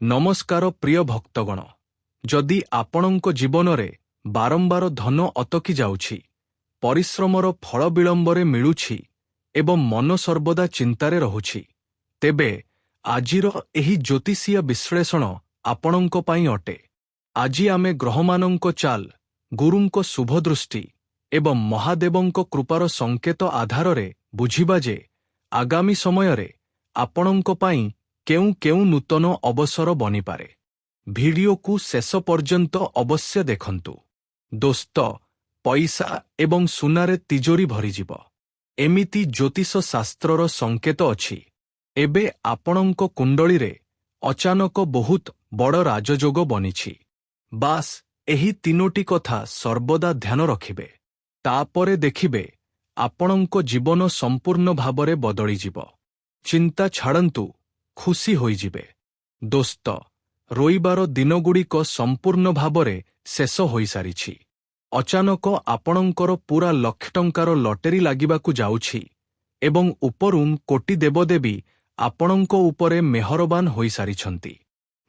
ନମସ୍କାର ପ୍ରିୟ ଭକ୍ତଗଣ। ଯଦି ଆପଣଙ୍କ ଜୀବନରେ ବାରମ୍ବାର ଧନ ଅଟକି ଯାଉଛି, ପରିଶ୍ରମର ଫଳ ବିଳମ୍ବରେ ମିଳୁଛି ଏବଂ ମନ ସର୍ବଦା ଚିନ୍ତାରେ ରହୁଛି, ତେବେ ଆଜିର ଏହି ଜ୍ୟୋତିଷୀୟ ବିଶ୍ଳେଷଣ ଆପଣଙ୍କ ପାଇଁ ଅଟେ। ଆଜି ଆମେ ଗ୍ରହମାନଙ୍କ ଚାଲ, ଗୁରୁଙ୍କ ଶୁଭଦୃଷ୍ଟି ଏବଂ ମହାଦେବଙ୍କ କୃପାର ସଂକେତ ଆଧାରରେ ବୁଝିବା ଯେ ଆଗାମୀ ସମୟରେ ଆପଣଙ୍କ ପାଇଁ କେଉଁ କେଉଁ ନୂତନ ଅବସର ବନିପାରେ। ଭିଡିଓକୁ ଶେଷ ପର୍ଯ୍ୟନ୍ତ ଅବଶ୍ୟ ଦେଖନ୍ତୁ। ଦୋସ୍ତ, ପଇସା ଏବଂ ସୁନାରେ ତିଜୋରି ଭରିଯିବ, ଏମିତି ଜ୍ୟୋତିଷ ଶାସ୍ତ୍ରର ସଂକେତ ଅଛି। ଏବେ ଆପଣଙ୍କ କୁଣ୍ଡଳୀରେ ଅଚାନକ ବହୁତ ବଡ଼ ରାଜଯୋଗ ବନିଛି। ବାସ୍ ଏହି ତିନୋଟି କଥା ସର୍ବଦା ଧ୍ୟାନ ରଖିବେ। ତାପରେ ଦେଖିବେ ଆପଣଙ୍କ ଜୀବନ ସମ୍ପୂର୍ଣ୍ଣ ଭାବରେ ବଦଳିଯିବ। ଚିନ୍ତା ଛାଡ଼ନ୍ତୁ, ଖୁସି ହୋଇଯିବେ। ଦୋସ୍ତ, ରବିବାର ଦିନଗୁଡ଼ିକ ସମ୍ପୂର୍ଣ୍ଣ ଭାବରେ ଶେଷ ହୋଇସାରିଛି। ଅଚାନକ ଆପଣଙ୍କର ପୂରା ଲକ୍ଷ ଟଙ୍କାର ଲଟେରୀ ଲାଗିବାକୁ ଯାଉଛି ଏବଂ ଉପରୁ କୋଟି ଦେବଦେବୀ ଆପଣଙ୍କ ଉପରେ ମେହରବାନ ହୋଇସାରିଛନ୍ତି।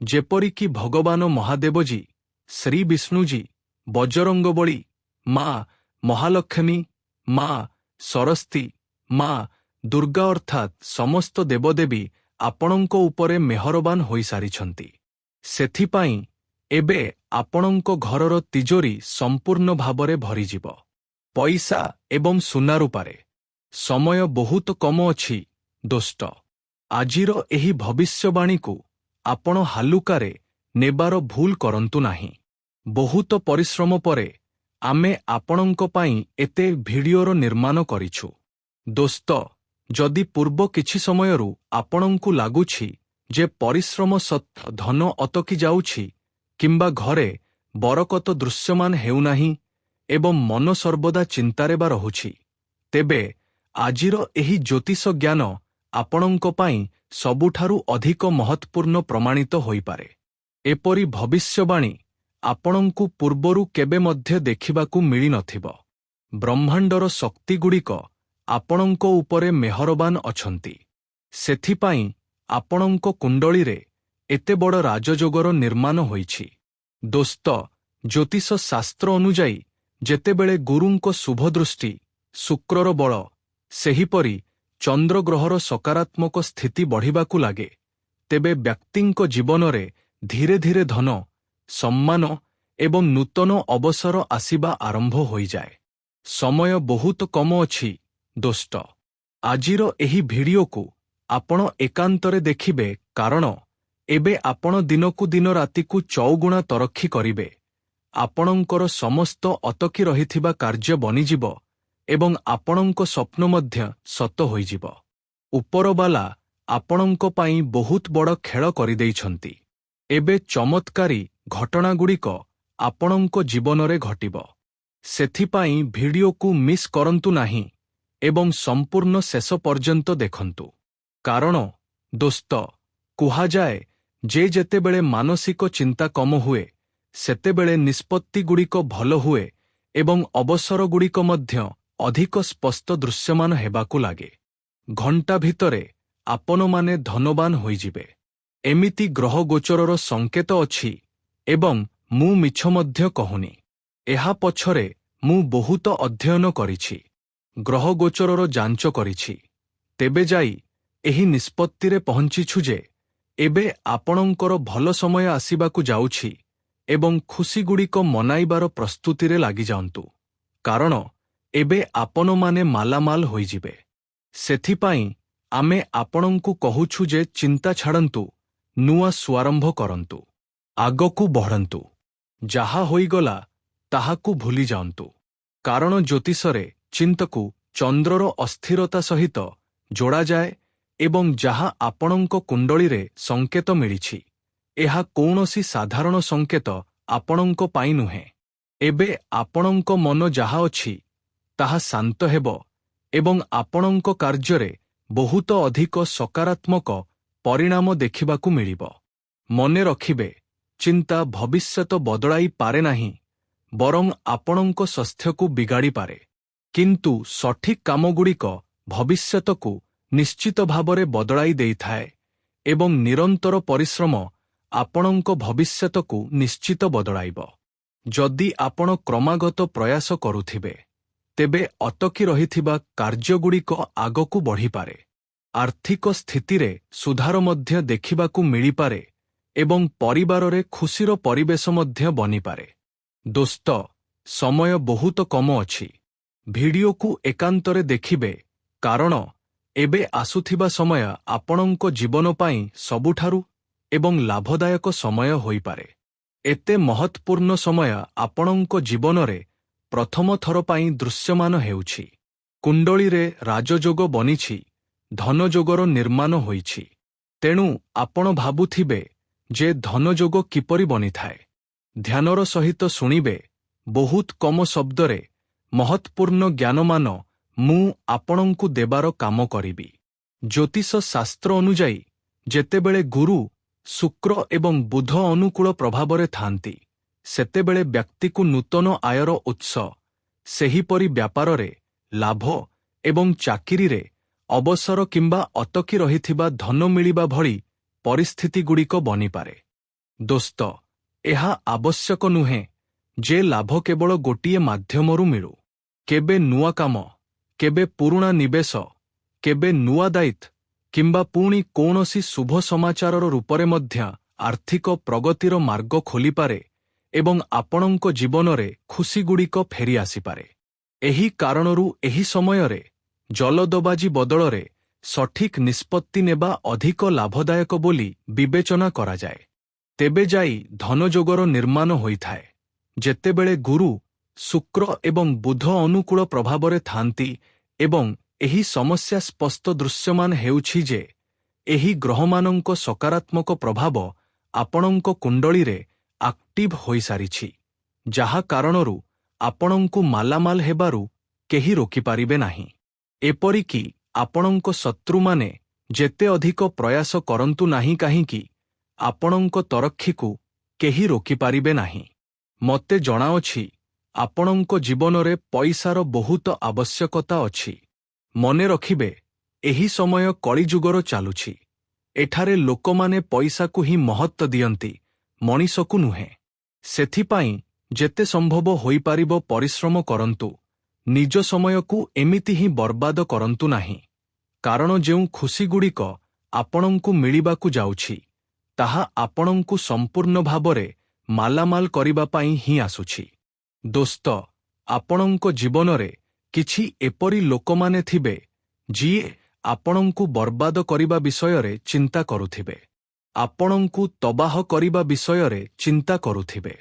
ଯେପରିକି ଭଗବାନ ମହାଦେବଜୀ, ଶ୍ରୀ ବିଷ୍ଣୁଜୀ, ବଜରଙ୍ଗବଳୀ, ମା ମହାଲକ୍ଷ୍ମୀ, ମା ସରସ୍ୱତୀ, ମା ଦୁର୍ଗା ଅର୍ଥାତ୍ ସମସ୍ତ ଦେବଦେବୀ ଆପଣଙ୍କ ଉପରେ ମେହରବାନ ହୋଇସାରିଛନ୍ତି। ସେଥିପାଇଁ ଏବେ ଆପଣଙ୍କ ଘରର ତିଜୋରି ସମ୍ପୂର୍ଣ୍ଣ ଭାବରେ ଭରିଯିବ। ପଇସା ଏବଂ ସୁନାରୂପାରେ ସମୟ ବହୁତ କମ ଅଛି। ଦୋସ୍ତ, ଆଜିର ଏହି ଭବିଷ୍ୟବାଣୀକୁ ଆପଣ ହାଲୁକାରେ ନେବାର ଭୁଲ କରନ୍ତୁ ନାହିଁ। ବହୁତ ପରିଶ୍ରମ ପରେ ଆମେ ଆପଣଙ୍କ ପାଇଁ ଏତେ ଭିଡିଓର ନିର୍ମାଣ କରିଛୁ। ଦୋସ୍ତ, ଯଦି ପୂର୍ବ କିଛି ସମୟରୁ ଆପଣଙ୍କୁ ଲାଗୁଛି ଯେ ପରିଶ୍ରମ ସତ୍ତ୍ୱେ ଧନ ଅଟକି ଯାଉଛି କିମ୍ବା ଘରେ ବରକତ ଦୃଶ୍ୟମାନ ହେଉନାହିଁ ଏବଂ ମନ ସର୍ବଦା ଚିନ୍ତାରେ ବା ରହୁଛି, ତେବେ ଆଜିର ଏହି ଜ୍ୟୋତିଷ ଜ୍ଞାନ ଆପଣଙ୍କ ପାଇଁ ସବୁଠାରୁ ଅଧିକ ମହତ୍ତ୍ୱପୂର୍ଣ୍ଣ ପ୍ରମାଣିତ ହୋଇପାରେ। ଏପରି ଭବିଷ୍ୟବାଣୀ ଆପଣଙ୍କୁ ପୂର୍ବରୁ କେବେ ମଧ୍ୟ ଦେଖିବାକୁ ମିଳିନଥିବ। ବ୍ରହ୍ମାଣ୍ଡର ଶକ୍ତିଗୁଡ଼ିକ ଆପଣଙ୍କ ଉପରେ ମେହରବାନ ଅଛନ୍ତି। ସେଥିପାଇଁ ଆପଣଙ୍କ କୁଣ୍ଡଳୀରେ ଏତେ ବଡ଼ ରାଜଯୋଗର ନିର୍ମାଣ ହୋଇଛି। ଦୋସ୍ତ, ଜ୍ୟୋତିଷ ଶାସ୍ତ୍ର ଅନୁଯାୟୀ ଯେତେବେଳେ ଗୁରୁଙ୍କ ଶୁଭଦୃଷ୍ଟି, ଶୁକ୍ରର ବଳ, ସେହିପରି ଚନ୍ଦ୍ରଗ୍ରହର ସକାରାତ୍ମକ ସ୍ଥିତି ବଢ଼ିବାକୁ ଲାଗେ, ତେବେ ବ୍ୟକ୍ତିଙ୍କ ଜୀବନରେ ଧୀରେ ଧୀରେ ଧନ, ସମ୍ମାନ ଏବଂ ନୂତନ ଅବସର ଆସିବା ଆରମ୍ଭ ହୋଇଯାଏ। ସମୟ ବହୁତ କମ ଅଛି। ଦୋସ୍ତ, ଆଜିର ଏହି ଭିଡିଓକୁ ଆପଣ ଏକାନ୍ତରେ ଦେଖିବେ, କାରଣ ଏବେ ଆପଣ ଦିନକୁ ଦିନ ରାତିକୁ ଚଉଗୁଣା ତରକ୍କି କରିବେ। ଆପଣଙ୍କର ସମସ୍ତ ଅଟକି ରହିଥିବା କାର୍ଯ୍ୟ ବନିଯିବ ଏବଂ ଆପଣଙ୍କ ସ୍ୱପ୍ନ ମଧ୍ୟ ସତ ହୋଇଯିବ। ଉପରବାଲା ଆପଣଙ୍କ ପାଇଁ ବହୁତ ବଡ଼ ଖେଳ କରିଦେଇଛନ୍ତି। ଏବେ ଚମତ୍କାରୀ ଘଟଣାଗୁଡ଼ିକ ଆପଣଙ୍କ ଜୀବନରେ ଘଟିବ। ସେଥିପାଇଁ ଭିଡିଓକୁ ମିସ୍ କରନ୍ତୁ ନାହିଁ ଏବଂ ସମ୍ପୂର୍ଣ୍ଣ ଶେଷ ପର୍ଯ୍ୟନ୍ତ ଦେଖନ୍ତୁ। କାରଣ ଦୋସ୍ତ, କୁହାଯାଏ ଯେ ଯେତେବେଳେ ମାନସିକ ଚିନ୍ତା କମ ହୁଏ, ସେତେବେଳେ ନିଷ୍ପତ୍ତିଗୁଡ଼ିକ ଭଲ ହୁଏ ଏବଂ ଅବସରଗୁଡ଼ିକ ମଧ୍ୟ ଅଧିକ ସ୍ପଷ୍ଟ ଦୃଶ୍ୟମାନ ହେବାକୁ ଲାଗେ। ଘଣ୍ଟା ଭିତରେ ଆପଣମାନେ ଧନବାନ ହୋଇଯିବେ, ଏମିତି ଗ୍ରହ ଗୋଚରର ସଂକେତ ଅଛି ଏବଂ ମୁଁ ମିଛ ମଧ୍ୟ କହୁନି। ଏହା ପଛରେ ମୁଁ ବହୁତ ଅଧ୍ୟୟନ କରିଛି, ଗ୍ରହ ଗୋଚରର ଯାଞ୍ଚ କରିଛି। ତେବେ ଯାଇ ଏହି ନିଷ୍ପତ୍ତିରେ ପହଞ୍ଚିଛୁ ଯେ ଏବେ ଆପଣଙ୍କର ଭଲ ସମୟ ଆସିବାକୁ ଯାଉଛି ଏବଂ ଖୁସିଗୁଡ଼ିକ ମନାଇବାର ପ୍ରସ୍ତୁତିରେ ଲାଗିଯାଆନ୍ତୁ, କାରଣ ଏବେ ଆପଣମାନେ ମାଲାମାଲ ହୋଇଯିବେ। ସେଥିପାଇଁ ଆମେ ଆପଣଙ୍କୁ କହୁଛୁ ଯେ ଚିନ୍ତା ଛାଡ଼ନ୍ତୁ, ନୂଆ ଶୁଭାରମ୍ଭ କରନ୍ତୁ, ଆଗକୁ ବଢ଼ନ୍ତୁ। ଯାହା ହୋଇଗଲା ତାହାକୁ ଭୁଲିଯାଆନ୍ତୁ, କାରଣ ଜ୍ୟୋତିଷରେ ଚିନ୍ତାକୁ ଚନ୍ଦ୍ରର ଅସ୍ଥିରତା ସହିତ ଯୋଡ଼ାଯାଏ ଏବଂ ଯାହା ଆପଣଙ୍କ କୁଣ୍ଡଳୀରେ ସଂକେତ ମିଳିଛି, ଏହା କୌଣସି ସାଧାରଣ ସଂକେତ ଆପଣଙ୍କ ପାଇଁ ନୁହେଁ। ଏବେ ଆପଣଙ୍କ ମନ ଯାହା ଅଛି ତାହା ଶାନ୍ତ ହେବ ଏବଂ ଆପଣଙ୍କ କାର୍ଯ୍ୟରେ ବହୁତ ଅଧିକ ସକାରାତ୍ମକ ପରିଣାମ ଦେଖିବାକୁ ମିଳିବ। ମନେ ରଖିବେ, ଚିନ୍ତା ଭବିଷ୍ୟତ ବଦଳାଇ ପାରେ ନାହିଁ, ବରଂ ଆପଣଙ୍କ ସ୍ୱାସ୍ଥ୍ୟକୁ ବିଗାଡ଼ିପାରେ। କିନ୍ତୁ ସଠିକ୍ କାମଗୁଡ଼ିକ ଭବିଷ୍ୟତକୁ ନିଶ୍ଚିତ ଭାବରେ ବଦଳାଇ ଦେଇଥାଏ ଏବଂ ନିରନ୍ତର ପରିଶ୍ରମ ଆପଣଙ୍କ ଭବିଷ୍ୟତକୁ ନିଶ୍ଚିତ ବଦଳାଇବ। ଯଦି ଆପଣ କ୍ରମାଗତ ପ୍ରୟାସ କରୁଥିବେ, ତେବେ ଅଟକି ରହିଥିବା କାର୍ଯ୍ୟଗୁଡ଼ିକ ଆଗକୁ ବଢ଼ିପାରେ। ଆର୍ଥିକ ସ୍ଥିତିରେ ସୁଧାର ମଧ୍ୟ ଦେଖିବାକୁ ମିଳିପାରେ ଏବଂ ପରିବାରରେ ଖୁସିର ପରିବେଶ ମଧ୍ୟ ବନିପାରେ। ଦୋସ୍ତ, ସମୟ ବହୁତ କମ ଅଛି। ଭିଡିଓକୁ ଏକାନ୍ତରେ ଦେଖିବେ, କାରଣ ଏବେ ଆସୁଥିବା ସମୟ ଆପଣଙ୍କ ଜୀବନ ପାଇଁ ସବୁଠାରୁ ଏବଂ ଲାଭଦାୟକ ସମୟ ହୋଇପାରେ। ଏତେ ମହତ୍ୱପୂର୍ଣ୍ଣ ସମୟ ଆପଣଙ୍କ ଜୀବନରେ ପ୍ରଥମ ଥର ପାଇଁ ଦୃଶ୍ୟମାନ ହେଉଛି। କୁଣ୍ଡଳୀରେ ରାଜଯୋଗ ବନିଛି, ଧନଯୋଗର ନିର୍ମାଣ ହୋଇଛି। ତେଣୁ ଆପଣ ଭାବୁଥିବେ ଯେ ଧନଯୋଗ କିପରି ବନିଥାଏ। ଧ୍ୟାନର ସହିତ ଶୁଣିବେ, ବହୁତ କମ ଶବ୍ଦରେ ମହତ୍ୱପୂର୍ଣ୍ଣ ଜ୍ଞାନମାନ ମୁଁ ଆପଣଙ୍କୁ ଦେବାର କାମ କରିବି। ଜ୍ୟୋତିଷ ଶାସ୍ତ୍ର ଅନୁଯାୟୀ ଯେତେବେଳେ ଗୁରୁ, ଶୁକ୍ର ଏବଂ ବୁଧ ଅନୁକୂଳ ପ୍ରଭାବରେ ଥାନ୍ତି, ସେତେବେଳେ ବ୍ୟକ୍ତିକୁ ନୂତନ ଆୟର ଉତ୍ସ, ସେହିପରି ବ୍ୟାପାରରେ ଲାଭ ଏବଂ ଚାକିରିରେ ଅବସର କିମ୍ବା ଅଟକି ରହିଥିବା ଧନ ମିଳିବା ଭଳି ପରିସ୍ଥିତିଗୁଡ଼ିକ ବନିପାରେ। ଦୋସ୍ତ, ଏହା ଆବଶ୍ୟକ ନୁହେଁ ଯେ ଲାଭ କେବଳ ଗୋଟିଏ ମାଧ୍ୟମରୁ ମିଳୁ। କେବେ ନୂଆ କାମ, କେବେ ପୁରୁଣା ନିବେଶ, କେବେ ନୂଆ ଦାୟିତ୍ୱ କିମ୍ବା ପୁଣି କୌଣସି ଶୁଭ ସମାଚାରର ରୂପରେ ମଧ୍ୟ ଆର୍ଥିକ ପ୍ରଗତିର ମାର୍ଗ ଖୋଲିପାରେ ଏବଂ ଆପଣଙ୍କ ଜୀବନରେ ଖୁସିଗୁଡ଼ିକ ଫେରିଆସିପାରେ। ଏହି କାରଣରୁ ଏହି ସମୟରେ ଜଲଦବାଜି ବଦଳରେ ସଠିକ୍ ନିଷ୍ପତ୍ତି ନେବା ଅଧିକ ଲାଭଦାୟକ ବୋଲି ବିବେଚନା କରାଯାଏ। ତେବେ ଯାଇ ଧନଯୋଗର ନିର୍ମାଣ ହୋଇଥାଏ, ଯେତେବେଳେ ଗୁରୁ, ଶୁକ୍ର ଏବଂ ବୁଧ ଅନୁକୂଳ ପ୍ରଭାବରେ ଥାନ୍ତି ଏବଂ ଏହି ସମସ୍ୟା ସ୍ପଷ୍ଟ ଦୃଶ୍ୟମାନ ହେଉଛି ଯେ ଏହି ଗ୍ରହମାନଙ୍କ ସକାରାତ୍ମକ ପ୍ରଭାବ ଆପଣଙ୍କ କୁଣ୍ଡଳୀରେ ଆକ୍ଟିଭ ହୋଇସାରିଛି, ଯାହା କାରଣରୁ ଆପଣଙ୍କୁ ମାଲାମାଲ ହେବାରୁ କେହି ରୋକିପାରିବେ ନାହିଁ। ଏପରିକି ଆପଣଙ୍କ ଶତ୍ରୁମାନେ ଯେତେ ଅଧିକ ପ୍ରୟାସ କରନ୍ତୁ ନାହିଁ କାହିଁକି, ଆପଣଙ୍କ ତରକ୍ଷୀକୁ କେହି ରୋକିପାରିବେ ନାହିଁ। ମୋତେ ଜଣାଅଛି, ଆପଣଙ୍କ ଜୀବନରେ ପଇସାର ବହୁତ ଆବଶ୍ୟକତା ଅଛି। ମନେ ରଖିବେ, ଏହି ସମୟ କଳିଯୁଗର ଚାଲୁଛି। ଏଠାରେ ଲୋକମାନେ ପଇସାକୁ ହିଁ ମହତ୍ତ୍ୱ ଦିଅନ୍ତି, ମଣିଷକୁ ନୁହେଁ। ସେଥିପାଇଁ ଯେତେ ସମ୍ଭବ ହୋଇପାରିବ ପରିଶ୍ରମ କରନ୍ତୁ। ନିଜ ସମୟକୁ ଏମିତି ହିଁ ବର୍ବାଦ କରନ୍ତୁ ନାହିଁ, କାରଣ ଯେଉଁ ଖୁସିଗୁଡ଼ିକ ଆପଣଙ୍କୁ ମିଳିବାକୁ ଯାଉଛି, ତାହା ଆପଣଙ୍କୁ ସମ୍ପୂର୍ଣ୍ଣ ଭାବରେ ମାଲାମାଲ କରିବା ପାଇଁ ହିଁ ଆସୁଛି। ଦୋସ୍ତ, ଆପଣଙ୍କ ଜୀବନରେ କିଛି ଏପରି ଲୋକମାନେ ଥିବେ ଯିଏ ଆପଣଙ୍କୁ ବର୍ବାଦ କରିବା ବିଷୟରେ ଚିନ୍ତା କରୁଥିବେ, ଆପଣଙ୍କୁ ତବାହ କରିବା ବିଷୟରେ ଚିନ୍ତା କରୁଥିବେ।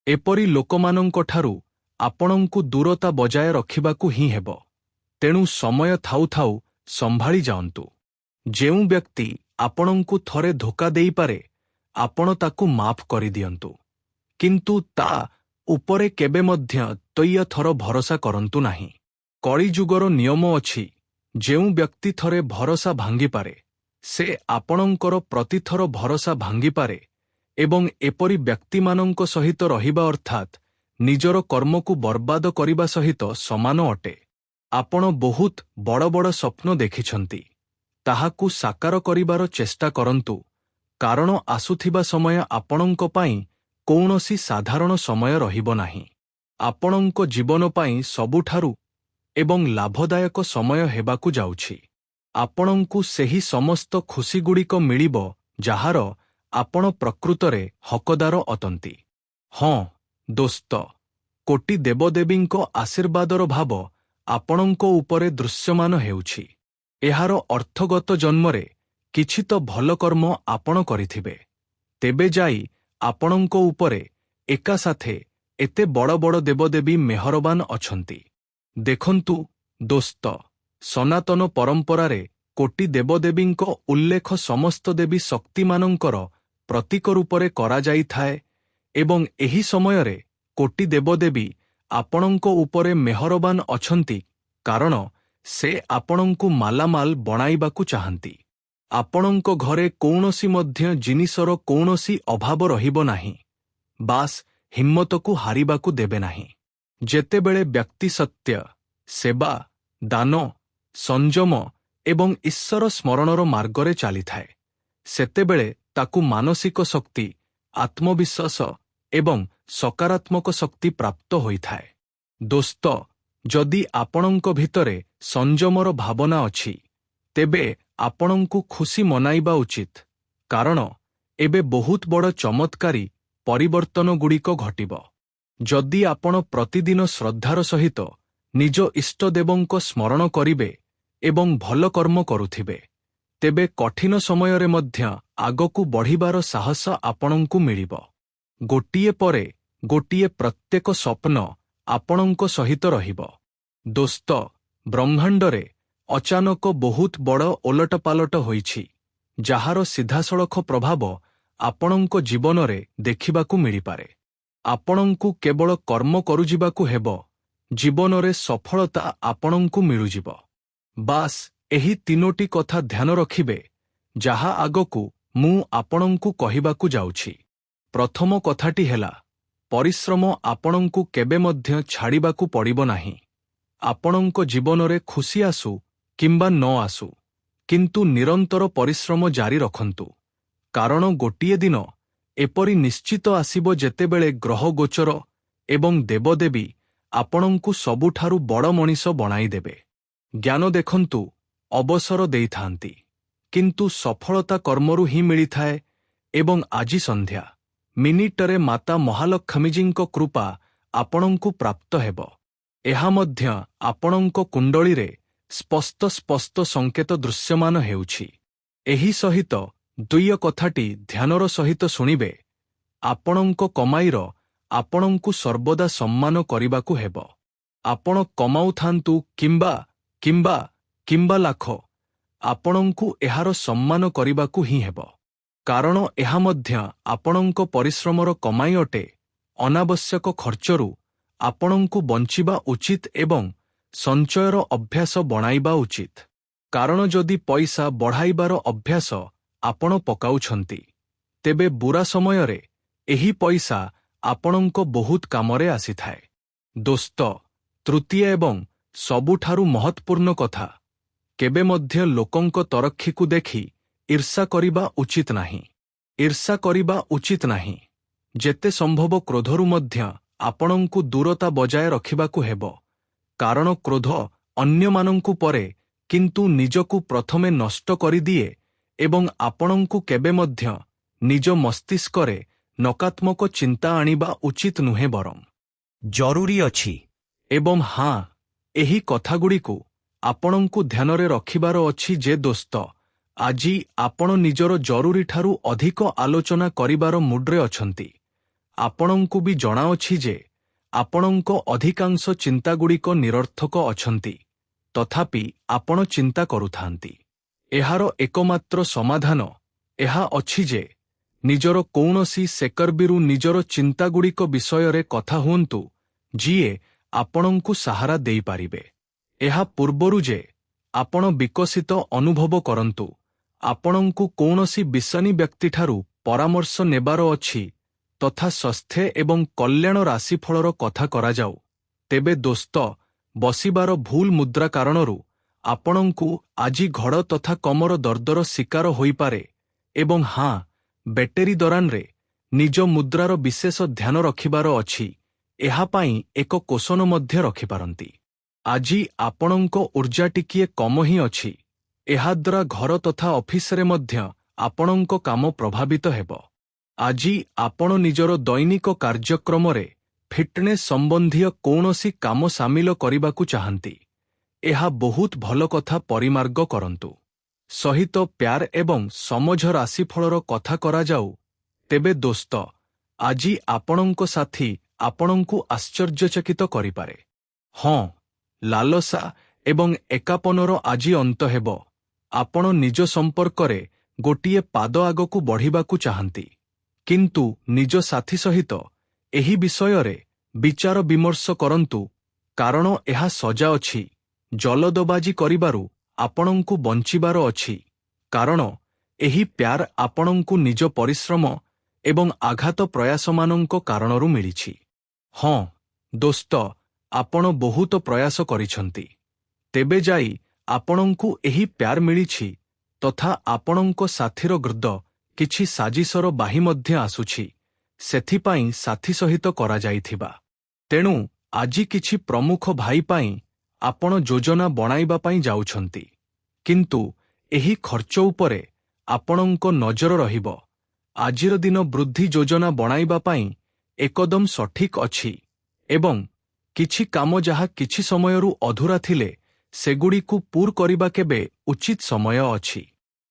ଏପରି ଲୋକମାନଙ୍କଠାରୁ ଆପଣଙ୍କୁ ଦୂରତା ବଜାୟ ରଖିବାକୁ ହିଁ ହେବ। ତେଣୁ ସମୟ ଥାଉ ଥାଉ ସମ୍ଭାଳି ଯାଆନ୍ତୁ। ଯେଉଁ ବ୍ୟକ୍ତି ଆପଣଙ୍କୁ ଥରେ ଧୋକା ଦେଇପାରେ, ଆପଣ ତାକୁ ମାଫ କରିଦିଅନ୍ତୁ, କିନ୍ତୁ ତା ଉପରେ କେବେ ମଧ୍ୟ ଦ୍ୱିତୀୟ ଥର ଭରସା କରନ୍ତୁ ନାହିଁ। କଳିଯୁଗର ନିୟମ ଅଛି, ଯେଉଁ ବ୍ୟକ୍ତି ଥରେ ଭରସା ଭାଙ୍ଗିପାରେ, ସେ ଆପଣଙ୍କର ପ୍ରତିଥର ଭରସା ଭାଙ୍ଗିପାରେ ଏବଂ ଏପରି ବ୍ୟକ୍ତିମାନଙ୍କ ସହିତ ରହିବା ଅର୍ଥାତ୍ ନିଜର କର୍ମକୁ ବର୍ବାଦ କରିବା ସହିତ ସମାନ ଅଟେ। ଆପଣ ବହୁତ ବଡ଼ ବଡ଼ ସ୍ୱପ୍ନ ଦେଖିଛନ୍ତି, ତାହାକୁ ସାକାର କରିବାର ଚେଷ୍ଟା କରନ୍ତୁ, କାରଣ ଆସୁଥିବା ସମୟ ଆପଣଙ୍କ ପାଇଁ କୌଣସି ସାଧାରଣ ସମୟ ରହିବ ନାହିଁ। ଆପଣଙ୍କ ଜୀବନ ପାଇଁ ସବୁଠାରୁ ଏବଂ ଲାଭଦାୟକ ସମୟ ହେବାକୁ ଯାଉଛି। ଆପଣଙ୍କୁ ସେହି ସମସ୍ତ ଖୁସିଗୁଡ଼ିକ ମିଳିବ ଯାହାର ଆପଣ ପ୍ରକୃତରେ ହକଦାର ଅଟନ୍ତି। ହଁ, ଦୋସ୍ତ, କୋଟି ଦେବଦେବୀଙ୍କ ଆଶୀର୍ବାଦର ଭାବ ଆପଣଙ୍କ ଉପରେ ଦୃଶ୍ୟମାନ ହେଉଛି। ଏହାର ଅର୍ଥଗତ ଜନ୍ମରେ କିଛି ତ ଭଲ କର୍ମ ଆପଣ କରିଥିବେ। ତେବେ ଯାଇ ଆପଣଙ୍କ ଉପରେ ଏକାସାଥେ ଏତେ ବଡ଼ ବଡ଼ ଦେବଦେବୀ ମେହରବାନ ଅଛନ୍ତି। ଦେଖନ୍ତୁ ଦୋସ୍ତ, ସନାତନ ପରମ୍ପରାରେ କୋଟି ଦେବଦେବୀଙ୍କ ଉଲ୍ଲେଖ ସମସ୍ତ ଦେବୀ ଶକ୍ତିମାନଙ୍କର ପ୍ରତୀକ ରୂପରେ କରାଯାଇଥାଏ ଏବଂ ଏହି ସମୟରେ କୋଟି ଦେବଦେବୀ ଆପଣଙ୍କ ଉପରେ ମେହରବାନ ଅଛନ୍ତି କାରଣ ସେ ଆପଣଙ୍କୁ ମାଲାମାଲ ବଣାଇବାକୁ ଚାହାନ୍ତି। ଆପଣଙ୍କ ଘରେ କୌଣସି ମଧ୍ୟ ଜିନିଷର କୌଣସି ଅଭାବ ରହିବ ନାହିଁ। ବାସ୍ ହିମ୍ମତକୁ ହାରିବାକୁ ଦେବେ ନାହିଁ। ଯେତେବେଳେ ବ୍ୟକ୍ତି ସତ୍ୟ, ସେବା, ଦାନ, ସଂଯମ ଏବଂ ଈଶ୍ୱର ସ୍ମରଣର ମାର୍ଗରେ ଚାଲିଥାଏ, ସେତେବେଳେ ତାକୁ ମାନସିକ ଶକ୍ତି ଆତ୍ମବିଶ୍ୱାସ ଏବଂ ସକାରାତ୍ମକ ଶକ୍ତି ପ୍ରାପ୍ତ ହୋଇଥାଏ। ଦୋସ୍ତ, ଯଦି ଆପଣଙ୍କ ଭିତରେ ସଂଯମର ଭାବନା ଅଛି, ତେବେ ଆପଣଙ୍କୁ ଖୁସି ମନାଇବା ଉଚିତ, କାରଣ ଏବେ ବହୁତ ବଡ଼ ଚମତ୍କାରୀ ପରିବର୍ତ୍ତନଗୁଡ଼ିକ ଘଟିବ। ଯଦି ଆପଣ ପ୍ରତିଦିନ ଶ୍ରଦ୍ଧାର ସହିତ ନିଜ ଇଷ୍ଟଦେବଙ୍କ ସ୍ମରଣ କରିବେ ଏବଂ ଭଲ କର୍ମ କରୁଥିବେ, ତେବେ କଠିନ ସମୟରେ ମଧ୍ୟ ଆଗକୁ ବଢ଼ିବାର ସାହସ ଆପଣଙ୍କୁ ମିଳିବ। ଗୋଟିଏ ପରେ ଗୋଟିଏ ପ୍ରତ୍ୟେକ ସ୍ୱପ୍ନ ଆପଣଙ୍କ ସହିତ ରହିବ। ଦୋସ୍ତ, ବ୍ରହ୍ମାଣ୍ଡରେ ଅଚାନକ ବହୁତ ବଡ଼ ଓଲଟପାଲଟ ହୋଇଛି, ଯାହାର ସିଧାସଳଖ ପ୍ରଭାବ ଆପଣଙ୍କ ଜୀବନରେ ଦେଖିବାକୁ ମିଳିପାରେ। ଆପଣଙ୍କୁ କେବଳ କର୍ମ କରୁଯିବାକୁ ହେବ, ଜୀବନରେ ସଫଳତା ଆପଣଙ୍କୁ ମିଳୁଯିବ। ବାସ୍ ଏହି ତିନୋଟି କଥା ଧ୍ୟାନ ରଖିବେ, ଯାହା ଆଗକୁ ମୁଁ ଆପଣଙ୍କୁ କହିବାକୁ ଯାଉଛି। ପ୍ରଥମ କଥାଟି ହେଲା, ପରିଶ୍ରମ ଆପଣଙ୍କୁ କେବେ ମଧ୍ୟ ଛାଡ଼ିବାକୁ ପଡ଼ିବ ନାହିଁ। ଆପଣଙ୍କ ଜୀବନରେ ଖୁସି ଆସୁ କିମ୍ବା ନ ଆସୁ, କିନ୍ତୁ ନିରନ୍ତର ପରିଶ୍ରମ ଜାରି ରଖନ୍ତୁ, କାରଣ ଗୋଟିଏ ଦିନ ଏପରି ନିଶ୍ଚିତ ଆସିବ ଯେତେବେଳେ ଗ୍ରହ ଗୋଚର ଏବଂ ଦେବଦେବୀ ଆପଣଙ୍କୁ ସବୁଠାରୁ ବଡ଼ ମଣିଷ ବଣାଇଦେବେ। ଜ୍ଞାନ ଦେଖନ୍ତୁ ଅବସର ଦେଇଥାନ୍ତି, କିନ୍ତୁ ସଫଳତା କର୍ମରୁ ହିଁ ମିଳିଥାଏ ଏବଂ ଆଜି ସନ୍ଧ୍ୟା ମିନିଟରେ ମାତା ମହାଲକ୍ଷ୍ମୀଜୀଙ୍କ କୃପା ଆପଣଙ୍କୁ ପ୍ରାପ୍ତ ହେବ। ଏହା ମଧ୍ୟ ଆପଣଙ୍କ କୁଣ୍ଡଳୀରେ ସ୍ପଷ୍ଟ ସଂକେତ ଦୃଶ୍ୟମାନ ହେଉଛି। ଏହି ସହିତ ଦ୍ୱିତୀୟ କଥାଟି ଧ୍ୟାନର ସହିତ ଶୁଣିବେ, ଆପଣଙ୍କ କମାଇର ଆପଣଙ୍କୁ ସର୍ବଦା ସମ୍ମାନ କରିବାକୁ ହେବ। ଆପଣ କମାଉଥାନ୍ତୁ କିମ୍ବା ଲାଖ, ଆପଣଙ୍କୁ ଏହାର ସମ୍ମାନ କରିବାକୁ ହିଁ ହେବ, କାରଣ ଏହା ମଧ୍ୟ ଆପଣଙ୍କ ପରିଶ୍ରମର କମାଇ ଅଟେ। ଅନାବଶ୍ୟକ ଖର୍ଚ୍ଚରୁ ଆପଣଙ୍କୁ ବଞ୍ଚିବା ଉଚିତ ଏବଂ ସଞ୍ଚୟର ଅଭ୍ୟାସ ବଣାଇବା ଉଚିତ, କାରଣ ଯଦି ପଇସା ବଢ଼ାଇବାର ଅଭ୍ୟାସ ଆପଣ ପକାଉଛନ୍ତି, ତେବେ ବୁରା ସମୟରେ ଏହି ପଇସା ଆପଣଙ୍କ ବହୁତ କାମରେ ଆସିଥାଏ। ଦୋସ୍ତ, ତୃତୀୟ ଏବଂ ସବୁଠାରୁ ମହତ୍ୱପୂର୍ଣ୍ଣ କଥା, କେବେ ମଧ୍ୟ ଲୋକଙ୍କ ତରକ୍ଷିକୁ ଦେଖି ଈର୍ଷା କରିବା ଉଚିତ ନାହିଁ। ଈର୍ଷା କରିବା ଉଚିତ ନାହିଁ। ଯେତେ ସମ୍ଭବ କ୍ରୋଧରୁ ମଧ୍ୟ ଆପଣଙ୍କୁ ଦୂରତା ବଜାୟ ରଖିବାକୁ ହେବ, କାରଣ କ୍ରୋଧ ଅନ୍ୟମାନଙ୍କୁ ପରେ କିନ୍ତୁ ନିଜକୁ ପ୍ରଥମେ ନଷ୍ଟ କରିଦିଏ ଏବଂ ଆପଣଙ୍କୁ କେବେ ମଧ୍ୟ ନିଜ ମସ୍ତିଷ୍କରେ ନକାରାତ୍ମକ ଚିନ୍ତା ଆଣିବା ଉଚିତ ନୁହେଁ ବରଂ ଜରୁରୀ ଅଛି। ଏବଂ ହଁ, ଏହି କଥାଗୁଡ଼ିକୁ ଆପଣଙ୍କୁ ଧ୍ୟାନରେ ରଖିବାର ଅଛି ଯେ ଦୋସ୍ତ, ଆଜି ଆପଣ ନିଜର ଜରୁରୀଠାରୁ ଅଧିକ ଆଲୋଚନା କରିବାର ମୁଡ୍ରେ ଅଛନ୍ତି। ଆପଣଙ୍କୁ ବି ଜଣାଅଛି ଯେ ଆପଣଙ୍କ ଅଧିକାଂଶ ଚିନ୍ତାଗୁଡ଼ିକ ନିରର୍ଥକ ଅଛନ୍ତି, ତଥାପି ଆପଣ ଚିନ୍ତା କରୁଥାନ୍ତି। ଏହାର ଏକମାତ୍ର ସମାଧାନ ଏହା ଅଛି ଯେ ନିଜର କୌଣସି ସେକର୍ବିରୁ ନିଜର ଚିନ୍ତାଗୁଡ଼ିକ ବିଷୟରେ କଥା ହୁଅନ୍ତୁ, ଯିଏ ଆପଣଙ୍କୁ ସାହାରା ଦେଇପାରିବେ। ଏହା ପୂର୍ବରୁ ଯେ ଆପଣ ବିକଶିତ ଅନୁଭବ କରନ୍ତୁ, ଆପଣଙ୍କୁ କୌଣସି ବିଷଣୀ ବ୍ୟକ୍ତିଠାରୁ ପରାମର୍ଶ ନେବାର ଅଛି ତଥା ସ୍ୱାସ୍ଥ୍ୟ ଏବଂ କଲ୍ୟାଣ ରାଶିଫଳର କଥା କରାଯାଉ, ତେବେ ଦୋସ୍ତ, ବସିବାର ଭୁଲ ମୁଦ୍ରା କାରଣରୁ ଆପଣଙ୍କୁ ଆଜି ଘଡ଼ ତଥା କମର ଦର୍ଦର ଶିକାର ହୋଇପାରେ ଏବଂ ହଁ, ବ୍ୟାଟେରୀ ଦୋରାନରେ ନିଜ ମୁଦ୍ରାର ବିଶେଷ ଧ୍ୟାନ ରଖିବାର ଅଛି। ଏହା ପାଇଁ ଏକ କୋଷନ ମଧ୍ୟ ରଖିପାରନ୍ତି। ଆଜି ଆପଣଙ୍କ ଉର୍ଜା ଟିକିଏ କମ ହିଁ ଅଛି। ଏହାଦ୍ୱାରା ଘର ତଥା ଅଫିସରେ ମଧ୍ୟ ଆପଣଙ୍କ କାମ ପ୍ରଭାବିତ ହେବ। ଆଜି ଆପଣ ନିଜର ଦୈନିକ କାର୍ଯ୍ୟକ୍ରମରେ ଫିଟନେସ୍ ସମ୍ବନ୍ଧୀୟ କୌଣସି କାମ ସାମିଲ କରିବାକୁ ଚାହାନ୍ତି। ଏହା ବହୁତ ଭଲ କଥା। ପରିମାର୍ଗ କରନ୍ତୁ। ସହିତ ପ୍ୟାର ଏବଂ ସମଝ ରାଶିଫଳର କଥା କରାଯାଉ, ତେବେ ଦୋସ୍ତ, ଆଜି ଆପଣଙ୍କ ସାଥୀ ଆପଣଙ୍କୁ ଆଶ୍ଚର୍ଯ୍ୟଚକିତ କରିପାରେ। ହଁ, ଲାଲସା ଏବଂ ଏକାପନର ଆଜି ଅନ୍ତ ହେବ। ଆପଣ ନିଜ ସମ୍ପର୍କରେ ଗୋଟିଏ ପାଦ ଆଗକୁ ବଢ଼ିବାକୁ ଚାହାନ୍ତି, କିନ୍ତୁ ନିଜ ସାଥୀ ସହିତ ଏହି ବିଷୟରେ ବିଚାର ବିମର୍ଶ କରନ୍ତୁ, କାରଣ ଏହା ସଜା ଅଛି। ଜଲଦବାଜି କରିବାରୁ ଆପଣଙ୍କୁ ବଞ୍ଚିବାର ଅଛି, କାରଣ ଏହି ପ୍ୟାର ଆପଣଙ୍କୁ ନିଜ ପରିଶ୍ରମ ଏବଂ ଆଘାତ ପ୍ରୟାସମାନଙ୍କ କାରଣରୁ ମିଳିଛି। ହଁ, ଦୋସ୍ତ, ଆପଣ ବହୁତ ପ୍ରୟାସ କରିଛନ୍ତି, ତେବେ ଯାଇ ଆପଣଙ୍କୁ ଏହି ପ୍ୟାର ମିଳିଛି ତଥା ଆପଣଙ୍କ ସାଥୀର ଗୃଦ କିଛି ସାଜିସର ବାହି ମଧ୍ୟ ଆସୁଛି ସେଥିପାଇଁ ସାଥୀ ସହିତ କରାଯାଇଥିବା। ତେଣୁ ଆଜି କିଛି ପ୍ରମୁଖ ଭାଇ ପାଇଁ ଆପଣ ଯୋଜନା ବଣାଇବା ପାଇଁ ଯାଉଛନ୍ତି। କିନ୍ତୁ ଏହି ଖର୍ଚ୍ଚ ଉପରେ ଆପଣଙ୍କ ନଜର ରହିବ। ଆଜିର ଦିନ ବୃଦ୍ଧି ଯୋଜନା ବଣାଇବା ପାଇଁ ଏକଦମ ସଠିକ୍ ଅଛି ଏବଂ କିଛି କାମ ଯାହା କିଛି ସମୟରୁ ଅଧୁରା ଥିଲେ ସେଗୁଡ଼ିକୁ ପୂର କରିବା କେବେ ଉଚିତ ସମୟ ଅଛି।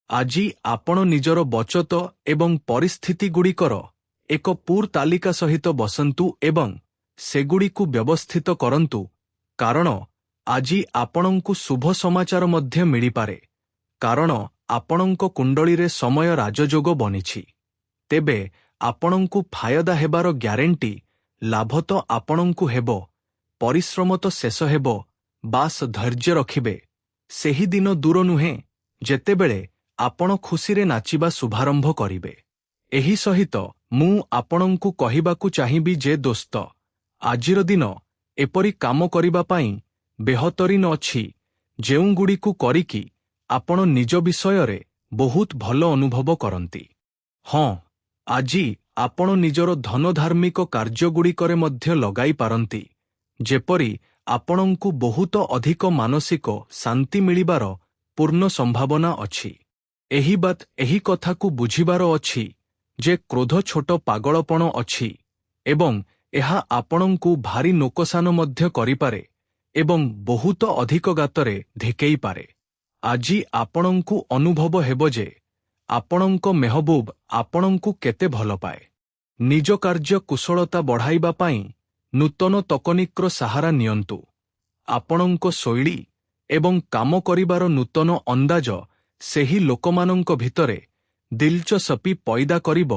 ଆଜି ଆପଣ ନିଜର ବଚତ ଏବଂ ପରିସ୍ଥିତିଗୁଡ଼ିକର ଏକ ପୂର ତାଲିକା ସହିତ ବସନ୍ତୁ ଏବଂ ସେଗୁଡ଼ିକୁ ବ୍ୟବସ୍ଥିତ କରନ୍ତୁ, କାରଣ ଆଜି ଆପଣଙ୍କୁ ଶୁଭ ସମାଚାର ମଧ୍ୟ ମିଳିପାରେ, କାରଣ ଆପଣଙ୍କ କୁଣ୍ଡଳୀରେ ସମୟ ରାଜଯୋଗ ବନିଛି। ତେବେ ଆପଣଙ୍କୁ ଫାୟଦା ହେବାର ଗ୍ୟାରେଣ୍ଟି, ଲାଭ ତ ଆପଣଙ୍କୁ ହେବ, ପରିଶ୍ରମ ତ ଶେଷ ହେବ, ବାସ୍ ଧୈର୍ଯ୍ୟ ରଖିବେ। ସେହି ଦିନ ଦୂର ନୁହେଁ ଯେତେବେଳେ ଆପଣ ଖୁସିରେ ନାଚିବା ଶୁଭାରମ୍ଭ କରିବେ। ଏହି ସହିତ ମୁଁ ଆପଣଙ୍କୁ କହିବାକୁ ଚାହିଁବି ଯେ ଦୋସ୍ତ, ଆଜିର ଦିନ ଏପରି କାମ କରିବା ପାଇଁ ବେହତରିନ ଅଛି ଯେଉଁଗୁଡ଼ିକୁ କରିକି ଆପଣ ନିଜ ବିଷୟରେ ବହୁତ ଭଲ ଅନୁଭବ କରନ୍ତି। ହଁ, ଆଜି ଆପଣ ନିଜର ଧନ ଧାର୍ମିକ କାର୍ଯ୍ୟଗୁଡ଼ିକରେ ମଧ୍ୟ ଲଗାଇ ପାରନ୍ତି, ଯେପରି ଆପଣଙ୍କୁ ବହୁତ ଅଧିକ ମାନସିକ ଶାନ୍ତି ମିଳିବାର ପୂର୍ଣ୍ଣ ସମ୍ଭାବନା ଅଛି। ଏହି କଥାକୁ ବୁଝିବାର ଅଛି ଯେ କ୍ରୋଧ ଛୋଟ ପାଗଳପଣ ଅଛି ଏବଂ ଏହା ଆପଣଙ୍କୁ ଭାରି ନୋକସାନ ମଧ୍ୟ କରିପାରେ ଏବଂ ବହୁତ ଅଧିକ ଗାତରେ ଢକେଇପାରେ। ଆଜି ଆପଣଙ୍କୁ ଅନୁଭବ ହେବ ଯେ ଆପଣଙ୍କ ମେହବୁବ ଆପଣଙ୍କୁ କେତେ ଭଲ ପାଏ। ନିଜ କାର୍ଯ୍ୟ କୁଶଳତା ବଢ଼ାଇବା ପାଇଁ ନୂତନ ତକନିକର ସାହାରା ନିଅନ୍ତୁ। ଆପଣଙ୍କ ଶୈଳୀ ଏବଂ କାମ କରିବାର ନୂତନ ଅନ୍ଦାଜ ସେହି ଲୋକମାନଙ୍କ ଭିତରେ ଦିଲଚସ୍ପି ପଇଦା କରିବ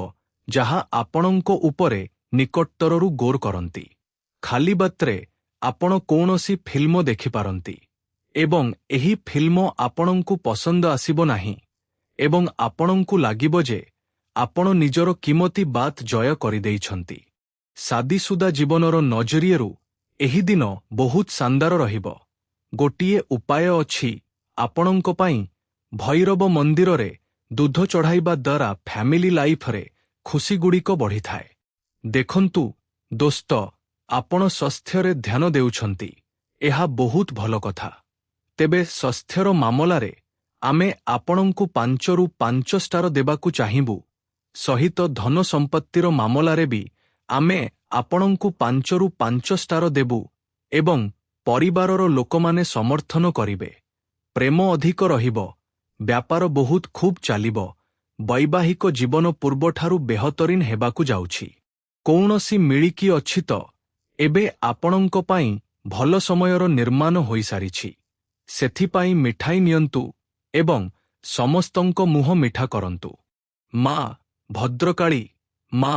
ଯାହା ଆପଣଙ୍କ ଉପରେ ନିକଟତରରୁ ଗୌର କରନ୍ତି। ଖାଲି ବାତ୍ରେ ଆପଣ କୌଣସି ଫିଲ୍ମ ଦେଖିପାରନ୍ତି ଏବଂ ଏହି ଫିଲ୍ମ ଆପଣଙ୍କୁ ପସନ୍ଦ ଆସିବ ନାହିଁ ଏବଂ ଆପଣଙ୍କୁ ଲାଗିବ ଯେ ଆପଣ ନିଜର କିମତି ବାତ ଜୟ କରିଦେଇଛନ୍ତି। ସାଦିସୁଦା ଜୀବନର ନଜରିଏରୁ ଏହି ଦିନ ବହୁତ ଶାନଦାର ରହିବ। ଗୋଟିଏ ଉପାୟ ଅଛି ଆପଣଙ୍କ ପାଇଁ ଭୈରବ ମନ୍ଦିରରେ ଦୁଧ ଚଢ଼ାଇବା ଦ୍ୱାରା ଫ୍ୟାମିଲି ଲାଇଫରେ ଖୁସିଗୁଡ଼ିକ ବଢ଼ିଥାଏ। ଦେଖନ୍ତୁ ଦୋସ୍ତ, ଆପଣ ସ୍ୱାସ୍ଥ୍ୟରେ ଧ୍ୟାନ ଦେଉଛନ୍ତି, ଏହା ବହୁତ ଭଲ କଥା। ତେବେ ସ୍ୱାସ୍ଥ୍ୟର ମାମଲାରେ ଆମେ ଆପଣଙ୍କୁ 5ରୁ 5 ଷ୍ଟାର ଦେବାକୁ ଚାହିଁବୁ। ସହିତ ଧନ ସମ୍ପତ୍ତିର ମାମଲାରେ ବି ଆମେ ଆପଣଙ୍କୁ 5ରୁ 5 ଷ୍ଟାର ଦେବୁ ଏବଂ ପରିବାରର ଲୋକମାନେ ସମର୍ଥନ କରିବେ। ପ୍ରେମ ଅଧିକ ରହିବ, ବ୍ୟାପାର ବହୁତ ଖୁବ୍ ଚାଲିବ, ବୈବାହିକ ଜୀବନ ପୂର୍ବଠାରୁ ବେହତରିନ ହେବାକୁ ଯାଉଛି। କୌଣସି ମିଳିକି ଅଛି ତ ଏବେ ଆପଣଙ୍କ ପାଇଁ ଭଲ ସମୟର ନିର୍ମାଣ ହୋଇସାରିଛି। ସେଥିପାଇଁ ମିଠାଇ ନିଅନ୍ତୁ ଏବଂ ସମସ୍ତଙ୍କ ମୁହଁ ମିଠା କରନ୍ତୁ। ମା ଭଦ୍ରକାଳୀ, ମା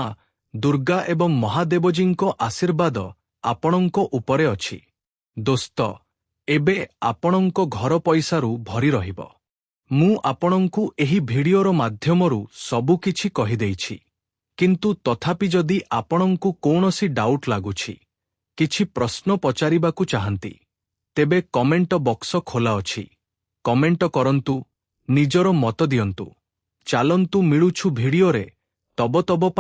ଦୁର୍ଗା ଏବଂ ମହାଦେବଜୀଙ୍କ ଆଶୀର୍ବାଦ ଆପଣଙ୍କ ଉପରେ ଅଛି। ଦୋସ୍ତ, ଏବେ ଆପଣଙ୍କ ଘର ପଇସାରୁ ଭରି ରହିବ। ମୁଁ ଆପଣଙ୍କୁ ଏହି ଭିଡିଓର ମାଧ୍ୟମରୁ ସବୁ କିଛି କହିଦେଇଛି, କିନ୍ତୁ ତଥାପି ଯଦି ଆପଣଙ୍କୁ କୌଣସି ଡାଉଟ୍ ଲାଗୁଛି, କିଛି ପ୍ରଶ୍ନ ପଚାରିବାକୁ ଚାହାନ୍ତି, ତେବେ କମେଣ୍ଟ ବକ୍ସ ଖୋଲା ଅଛି। କମେଣ୍ଟ କରନ୍ତୁ, ନିଜର ମତ ଦିଅନ୍ତୁ। ଚାଲନ୍ତୁ ମିଳୁଛୁ ଭିଡିଓରେ ତବ ପାଇଁ।